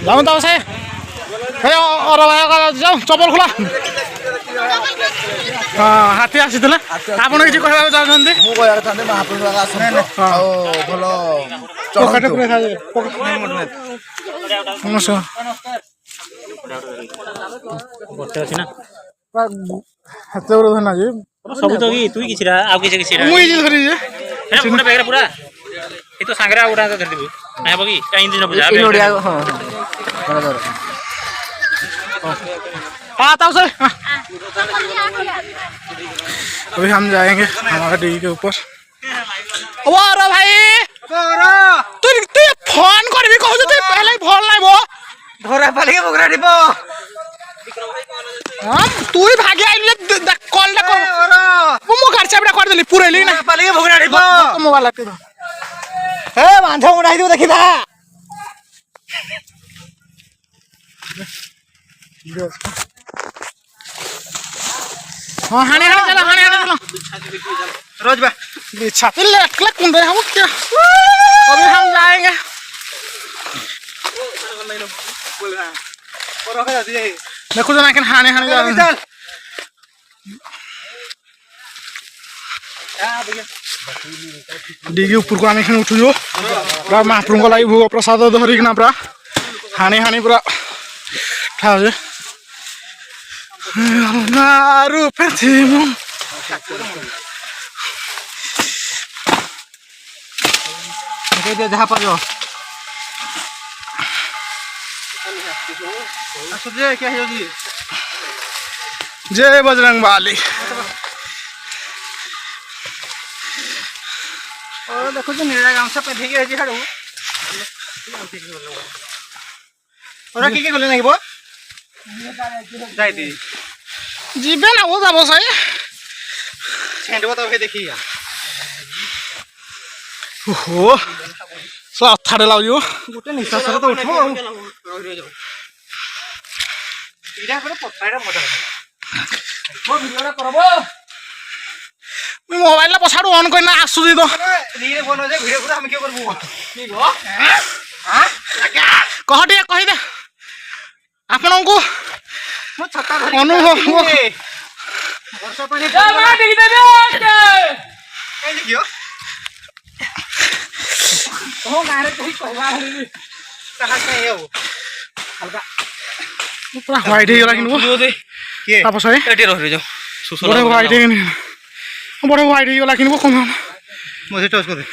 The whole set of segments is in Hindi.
जाऊँ तो से और जाओ चपल खोला हाँ हाथी आसी आपड़ किसी कहना चाहते सब तो कि तू किसी आउ किसी किसी मुंडे बैग पूरा ये तो सांगरा उड़ा धर देबू ना बगी काई दिन बुझा नोडिया हां आता से अभी हम जाएंगे हमारा डिगी के ऊपर वाह भाई तू तू फोन कर भी कहू तू पहले फोन नहीं बो धरा पाली के बगरा डिबो हम तू ही भागे आइले कॉल ना कर मो घर चाबड़ा कर देली पूरे ली ना पाली के बगरा डिबो मोबाइल लाके दो ए बांधा उड़ाई दो देखिबा हां हाने चलो रोज बा छाती ले कुंडे हम क्या अभी हम जाएंगे देखो जना के हाने हाने जा चल डिगी ऊपर को आमे खने उठुयो पूरा महाप्रभु को लाई भोग प्रसाद धरि किना पूरा हाने हाने पूरा ठाउ जे नारु प्रतिमु के दे जहां पर जो असुजे क्या है जी जय बजरंग बाली और देखो जो नीला गांव से पधे के हाडू और के गले नहीं बो जाई दी जीबे ना वो जाबो सही छेंडबो तो देखी ओहो सला थारे लाउयो गोटे निश्वास तो उठो इडा पर पत्ताडा मजा वो वीडियोडा करबो मैं मोबाइल ला पछाडू ऑन करना आसु दी दो रील बोलो जे वीडियो पूरा हम के करबो की गो हां कह दे आपन को मो छत्ता धरि अनुभव वर्षा पानी जा मा देखि दे कहीं देखियो ओ गारे कहीं कहवा हली कहां से हो हल्का पूरा व्हाइट ही गला किनु दे के तापस है एटे रह जाओ सुसला बड़े व्हाइट ही बड़े व्हाइट ही गला किनु कोन मुझे टच कर दे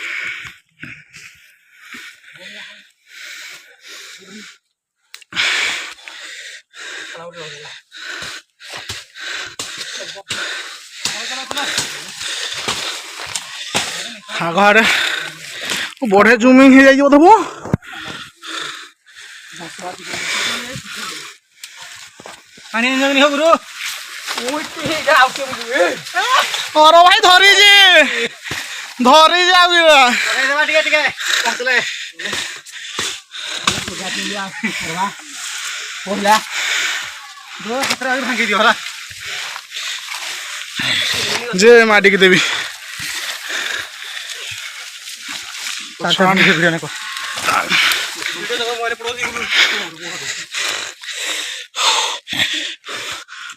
आगे बढ़े जूमिंग हो जाइए बोधबो पानी नहीं हो गुरु और भाई धरी जाओ जय माटी की देवी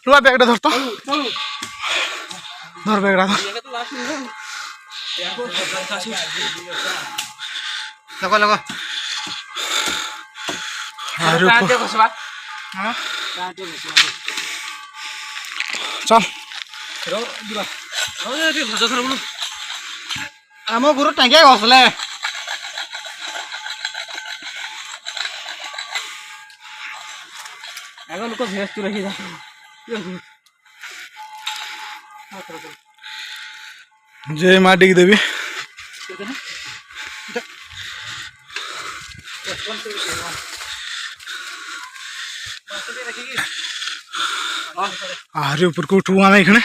लो बैगटा धर तो धर बैगटा लगा लगा चल आम गुरु टांगे घसले आगे लोक भेस तू रही जा जय माटी की देवी आरे ऊपर को उठू आना इखने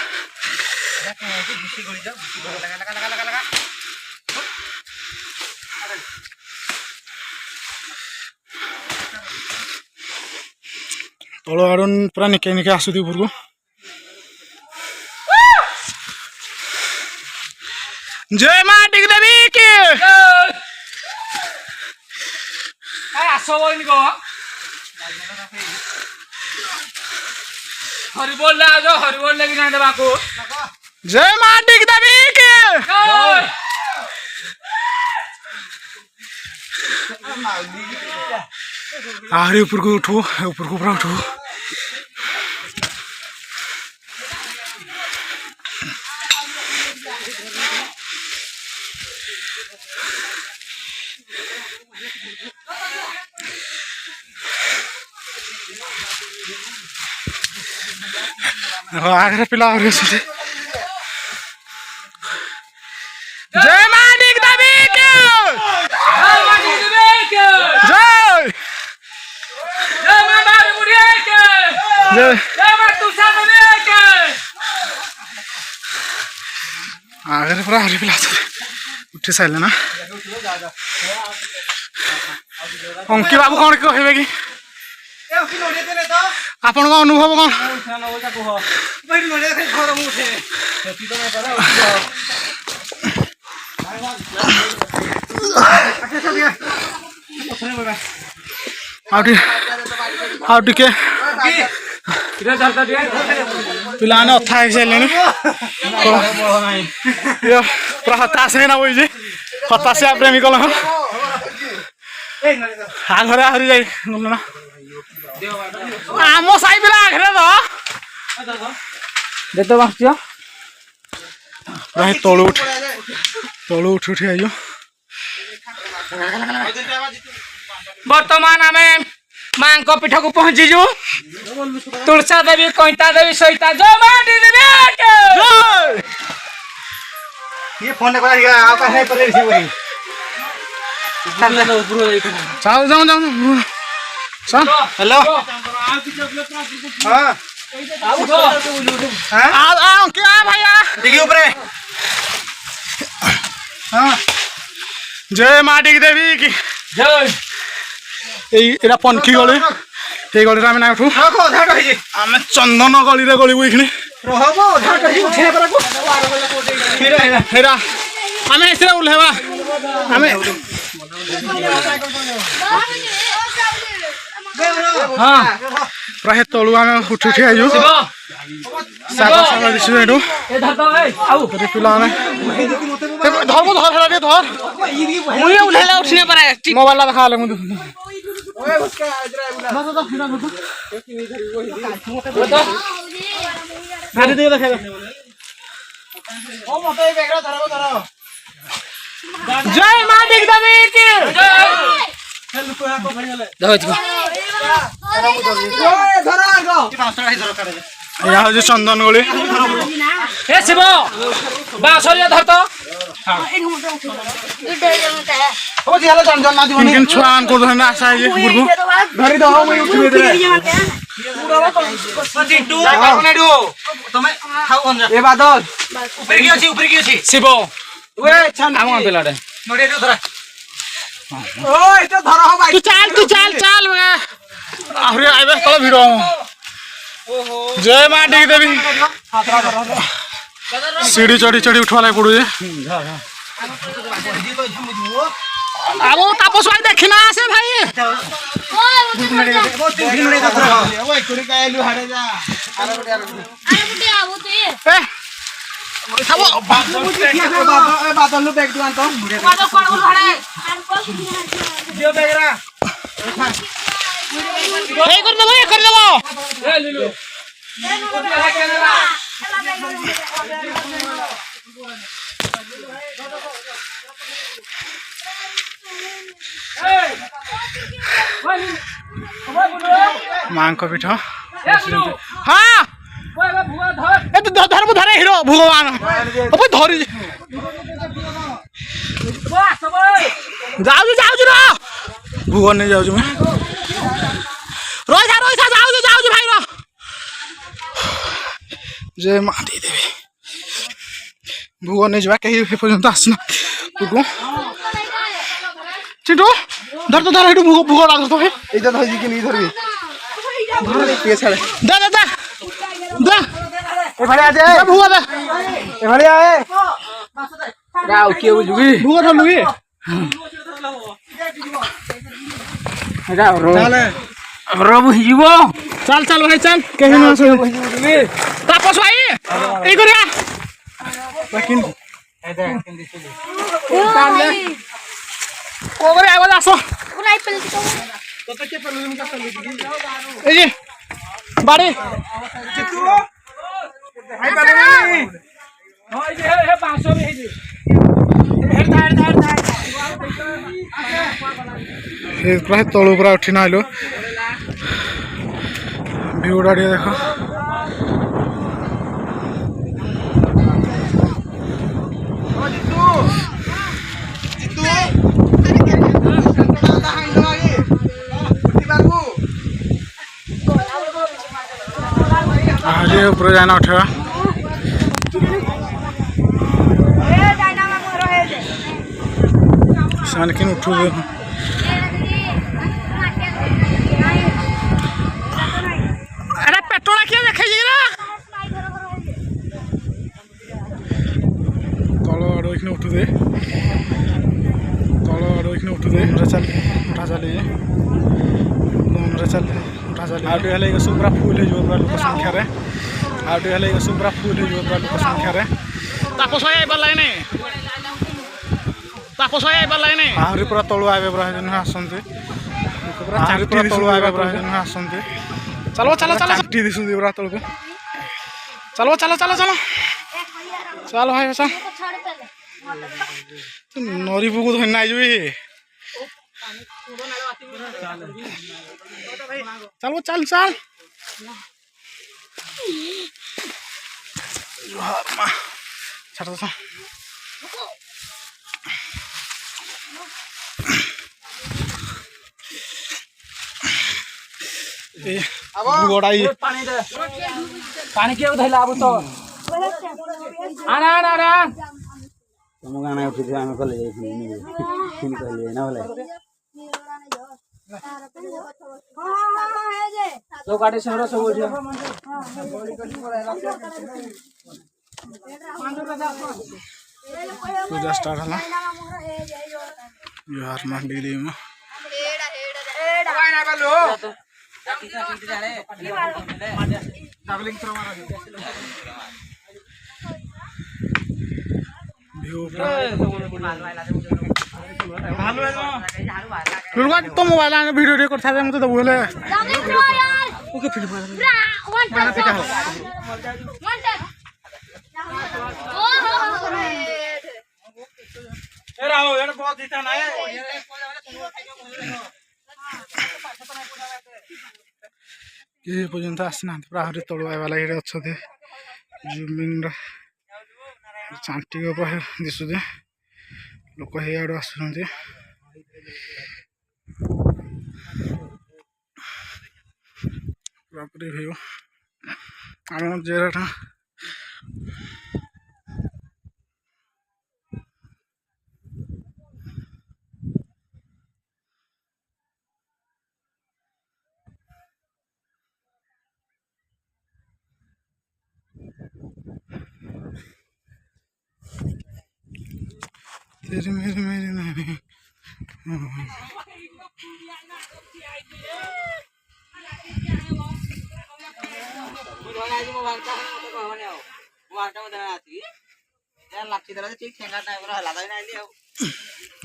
तल आड़ पूरा निके निके आसुदी ऊपर को जय माटी की देवी की हरि बोल ले आजो हरि बोल लेके ना देबा को जय मां डिग देवी के आरे ऊपर को उठो पूरा उठो आगे पिला और जय मां डिग देवी के जय मां डिग देवी के जय जय मां बाबू बुढ़िया के जय मां तुषा देवी के आगे पूरा हरी पिला उठी साइले ना अंकी बाबू कौन कहबे कि आपण का अनुभव कौन आउ टिके पिलाने अथा सारे पूरा हताश है ना वही जे हताशिया प्रेमी कल आघरे आहरी जाई ना आम साई पिला आघरे देते बास्टिया प्राय तलू उठ आइयो वर्तमान आमे मां को पीठ को पहुंचीजु तुलसा देवी कईता देवी सहिता जय मां डिग देवी के ये फोन करा दिया आप का नहीं पड़े वही जाओ चल हेलो हां आओ क्या भैया देखिए ऊपर हां जय मां डिग देवी की जय एटा पनखी गली এই গলিটা আমি না উঠু আমি চন্দন গলিরে গলিব এইখানে হেরা আমি এসে উল্লেবা আমি হ্যাঁ প্রায় তলু আমি উঠি উঠি আইজু সাগা সাগা দিছু এটু এ ধর তো এই আউ তোরে পিলানে ধরবো ধর হেরা দিয়ে ধর মুই উল্লেলা উঠিনে পারে মোবাইলটা দেখা হলে মু जय मां डिग देवी की यह हूँ चंदन गली ए शिव बासरिया धर तो किन छुआ को धरना आशा है बुरबु धरी दो मैं उठे दे चिंटू कोनेडो तमे खाऊ कोन ए बादल ऊपर की अछि शिव ओए छन आम पेलाडे नडे दो धरा ओए तो धरा हो भाई तू चल अरे आइबे कल भिड़ो जय मां डिग देवी सीढ़ी चढ़ी उठवा लाग पड़ू अब तापस भाई देखना आसे भाई बादल बैग दुकान तो दियो बैग रा कर देबो ए लिलो मां को पीठ हाँ धर ए तो धर हिरो भगवान अब धरी जाऊ ना भगवान नहीं जाऊ मैं रोइसा जाऊ भाई रो जय मां डिग देवी भगवान नहीं जा कहीं पर्यंत आसना भूगो चिंटू धर हेटू भूगो लागो तो इधर धरी कि नहीं धरबी ये छाड़े दे ए भाई आ जा भूगो दे ए भाई आए गाओ के बुझुगी भूगो धरलुगी गाओ रो चले रो बुझिबो चल चल भाई चल कहीं ना सो तापस भाई এই করে लेकिन ওরে আবার আসো এই যে বাড়ি এই যে হে 500 में हे पूरा तलू पूरा उठी ना आलो ভিউটা দিয়ে দেখো आगे ऊपर जाना उठेगा ସେମାନେ କିନ୍ ଉଠୁ ଏଟା ପେଟ୍ରୋଲ କିଏ ଦେଖେଇଛି ନା ତଳ ଆଡୁ ଏଖିନେ ଉଠୁ ଦେ ତଳ ଆଡୁ ଏଖିନେ ଉଠୁ ଦେ ଚାଲ ଉଠା ଚାଲିଛି ଚାଲ ଉଠା ଚାଲି ଆଉ ଟିକେ ହେଲେ ସବୁ ପୁରା ଫୁଲ ହେଇଯିବ ପୁରା ଲୋକ ସଂଖ୍ୟାରେ ଆଉ ଟିକେ ହେଲେ ସବୁ ପୁରା ଫୁଲ ହେଇଯିବ ପୁରା ଲୋକ ସଂଖ୍ୟାରେ ତାପସ ଭାଇ ଆଇବାର ଲାଗେ ନାଇଁ तापस भाई आइबार लागे नहीं आहरी पूरा तळु आबे पूरा जन आसंते पूरा चारी पूरा तळु आबे पूरा जन आसंते चलो चलो चलो टी दिसु पूरा तळु को चलो चलो चलो चलो चल भाई बसा तू नरी बुगु धन नाइ जुई चलो चल चल छाड़ दो गोड़ाई पानी के धैला अब तो आना आना आना तुम गाना उठी थी आमे कॉलेज जाई फिर कहले ना भले तो गाड़ी से सब उठे पूजा स्टार्ट हला यार मंडी में ना बोलो तो मोबाइल आने वीडियो रिकॉर्ड था मुझे तो बोले ओके फिर बहुत जीता ना है ये पर्यंत आसना पूरा आहरी तलु आइबाला ये अच्छे जूमिंग चांटी दिशु लोक आड़ आस पूरा भ्यू आम जेराटा तेरी मेरी मेरी नहीं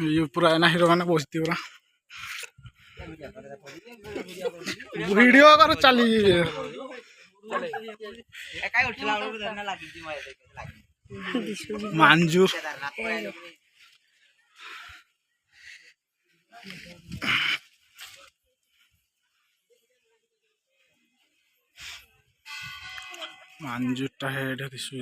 ये पूरा ना हीरो मैंने बसती पूरा वीडियो कर चली मंजूर मंजूरटा हेड दिशु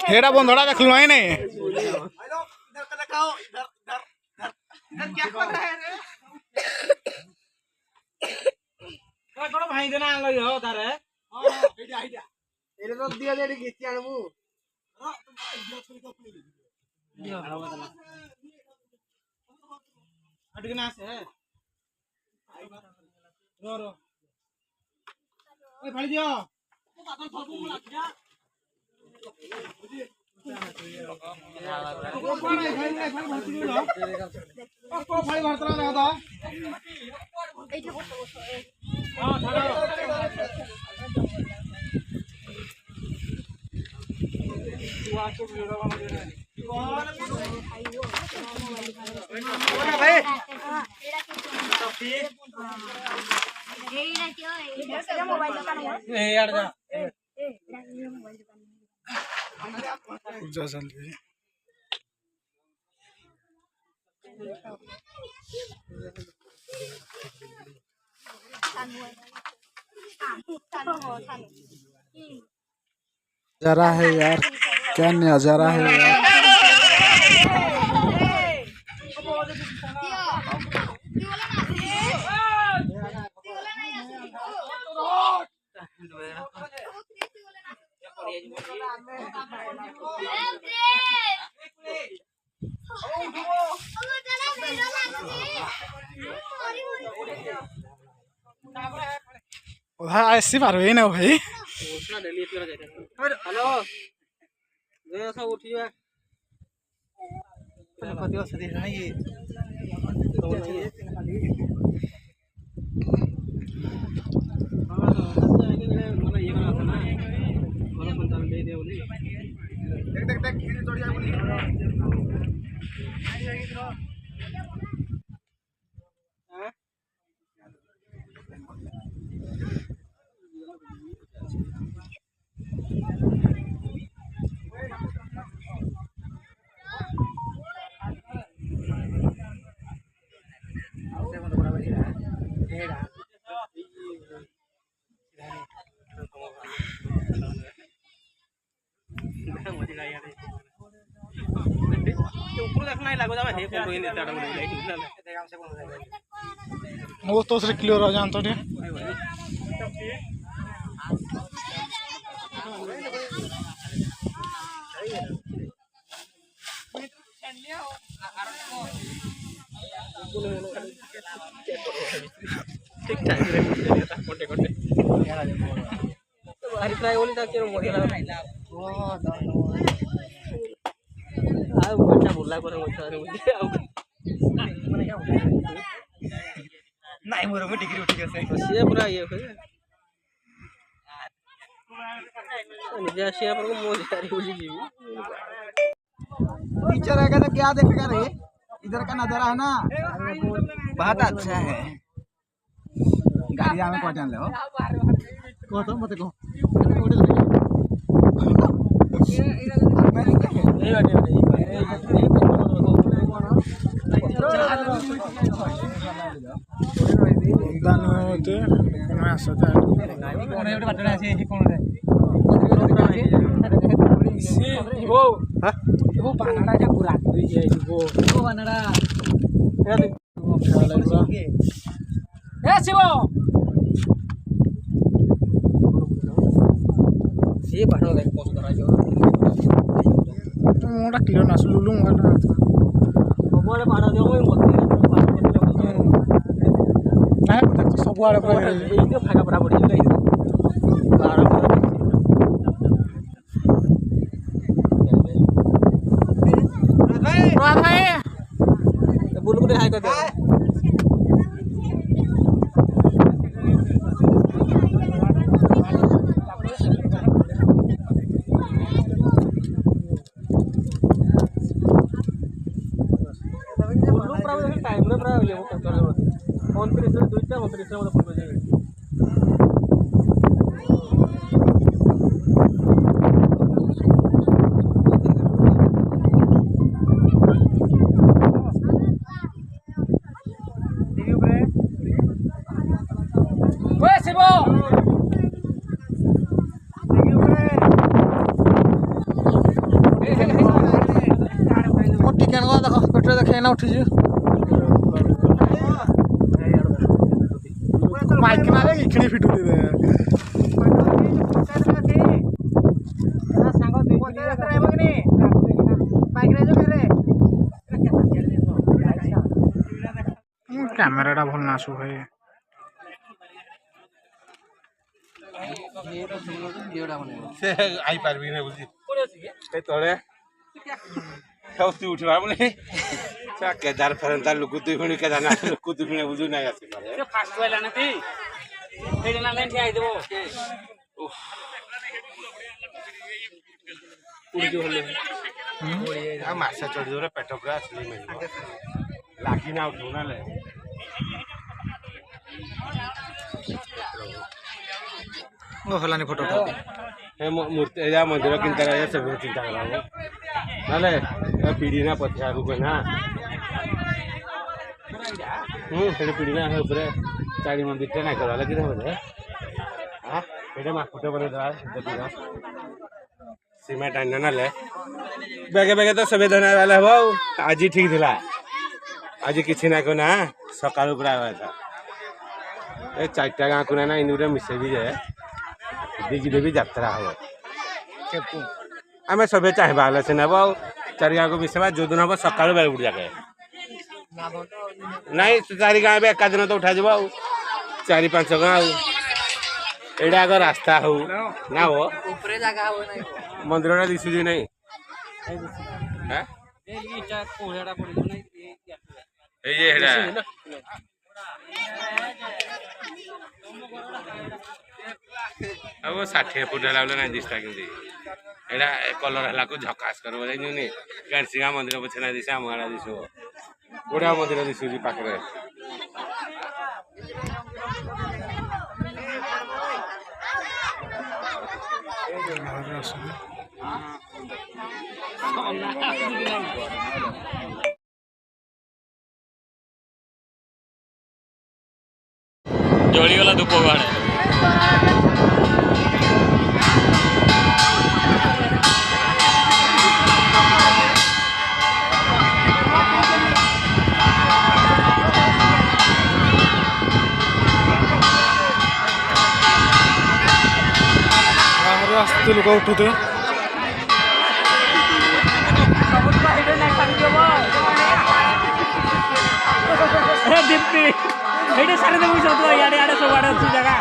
हेड़ा बंधड़ा देख लो नहीं भाई देना हो तारे पूजा चल रही है। नजारा है यार, क्या नजारा है यार। उधर ऐसी बार हुई ना भाई। हेलो गयो सब उठियो पतियो से देख नहीं ये देख देख खींच तोड़िया बोली वो तो क्लियर हो जान तो ठीक ठाक रे कोटे कोटे बाहर ट्राई होली तक के मोदी लगा आ बच्चा बोला करे बच्चा रे मुझे नहीं मोर में डिग्री उठ गया से पूरा ये है निजा से पर को मोज सारी होली जी टीचर आएगा तो क्या देखेगा रे इधर का नजारा है ना बहुत अच्छा है गाड़ी में पहुंचा ले हो को तो मत को ये बाहर देख पोस्ट करा जो मोटा क्लियर ना सुलुलु मोटा बोले बाहर दे ओए मत ना तो सब वाला पर ये भागा बराबर ही गई बाहर भाई बोल को हाय कर दे टाइम रे पूरा ये करते हैं फोन पे इसे दुईटा फोन पे इसे फोन पे जाए ओए शिवो मोटी केन को देखो पेट्रोल देखे ना उठी जे माइक ना ले खिणी फिटू दे କ୍ୟାମେରାଟା ଭଲ ନା ଆସୁ ଭାଇ से आई पारबी नहीं बुझी ए तळे खाउसी उठवा बोले चा केदार फरंता लुकु दुई फणी केदार ना लुकु दुई फणी बुझू नाही आसी पारे ସେ ଫାଷ୍ଟ କହିଲା ନା ତି ସେଇଠି ନା ଠିଆ ହେଇଥିବ आ मासा चढ़ी जोरे पेट पूरा असली में लागी ना उठू ना ले ओ हलानी फोटो हे मूर्ति या मंदिर किंता रे सब चिंता करा नाले पीढ़ी ना पछा रुको ना हेडे पीढ़ी ना हे ऊपर चारी मंदिर टे ना करा लगी रे बोले हां हेडे मा फोटो बने दरा देखिरा सीमेंट आइन ना ले बेगे बेगे तो सबे धना वाला हो आज ही ठीक थिला आज किछि ना को ना सकाळ पुरा आवा था ए चारटा गां को ना इनुरे मिसे भी जाए दिगी देवी यात्रा हो आम सब चाहबा से नब चार गाँव को मिसेबा जो दिन हम सका बेल बुड़ जाके नाई चार गाँव एका दिन तो उठा जाव चार पांच गाँव एटा आग रास्ता हो ना हो मंदिर दिशुची नहीं अब 60 फुट है ना दिशा कि एटा कलर है झकास कर कैंसिंगा मंदिर पछे ना दिशा आम आड़ा दिश बुढ़ा मंदिर दिशुची पाखे ଜଳିଗଲା ଧୂପ ବାହାରେ आसते लोक उठुते दीप्ति ଏଇଠି ସାରି ଦେବୁ ସବୁ ଇଆଡ଼େ ଇଆଡ଼େ ସବୁଆଡ଼େ ଅଛି ଜାଗା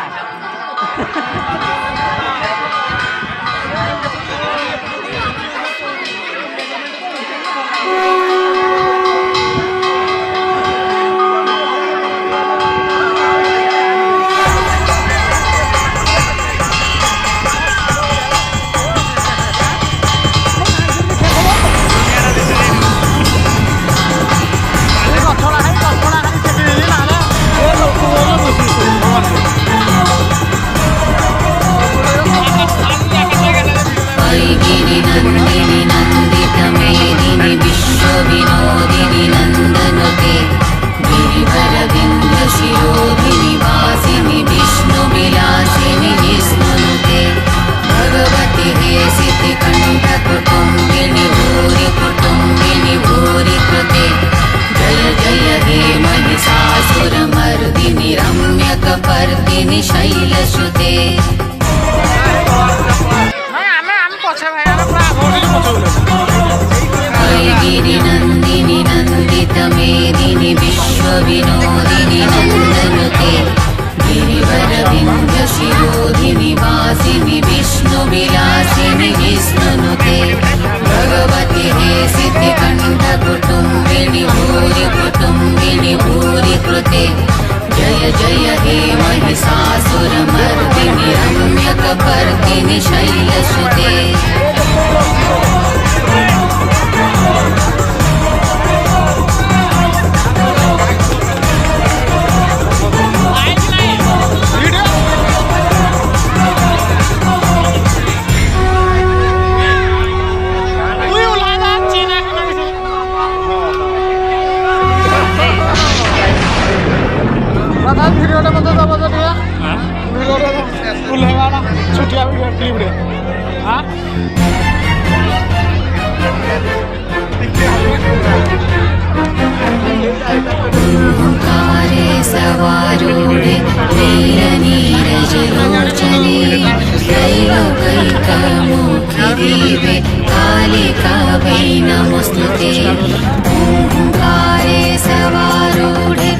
नंदिनी नंदित मेदिनी विश्व विनोदिनी नंदनुते गिरिवर विंध्य शिरोधिनी वासिनी विष्णु विलासिनी विष्णुनुते भगवती हे सिद्धि कंठ कुटुंबिनी भूरि कृते जय जय हे महिषासुर मर्दिनी रम्यकपर्दिनी शैलसुते गिरि नंदिनी नंदित मेदिनी विश्व विनोदिनी नंदनुते गिरिवर विंध्य शिरोधिनी वासिनी विष्णु विलासिनी विष्णुनुते भगवती हे सिद्धि कंठ कुटुंबिनी भूरि कृते जय जय हे महिषासुर मर्दिनी रम्यकपर्दिनी शैलसुते ओंकारे सवारूढ़े नीरजलोचने त्रैलोकैकमुखि देवे कालिका वै नमोस्तुते ओंकारे सवारूढ़े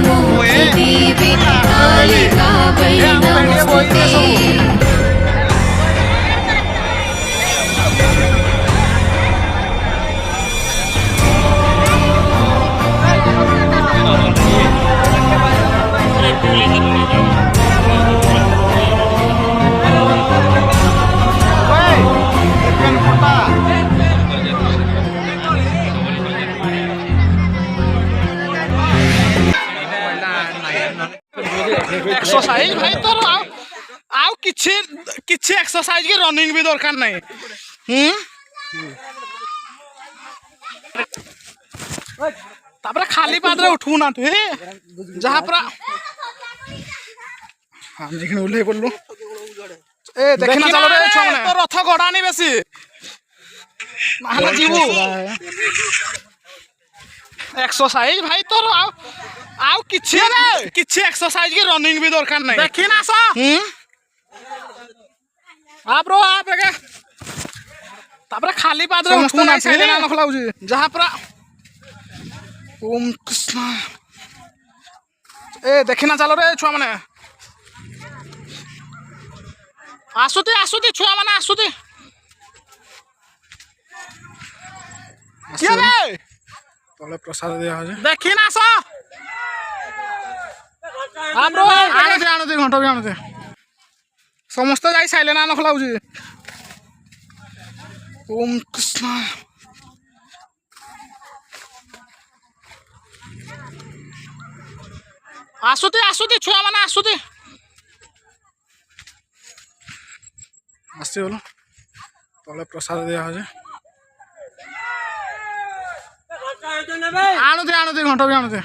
मोक्षदीपे कालिका वै नमोस्तुते एक्सरसाइज भाई तोर आउ किछि किछि एक्सरसाइज की रनिंग भी दरकार नहीं तापर खाली पादरे उठू ना तू जहाँ पर हाँ देखने उल्ले बोललु ए देखना चलो रे छुआ माने तो रथ गड़ानी बेसी माला जीवु एक्सरसाइज भाई तोर आउ किछि किछि एक्सरसाइज की रनिंग भी दरकार नहीं देखि ना सो आ ब्रो आ बेगे तापर खाली पादरे उठू ना साइड ना नखलाउजी जहाँ पर ओम कृष्ण ए देखना चलो रे छुआ माने आसुती छुआ माने आसुती क्या रे तले प्रसाद दिया हो जे देखि ना सो आ ब्रो आनो दे घंटा भी आनो दे समस्त जाई साइले ना नखलाउजी ओम कृष्ण आसुती छुआ माने आसुती आस्ते बोलो तले प्रसाद दिया हो जे आनो दे घंटा भी आनो दे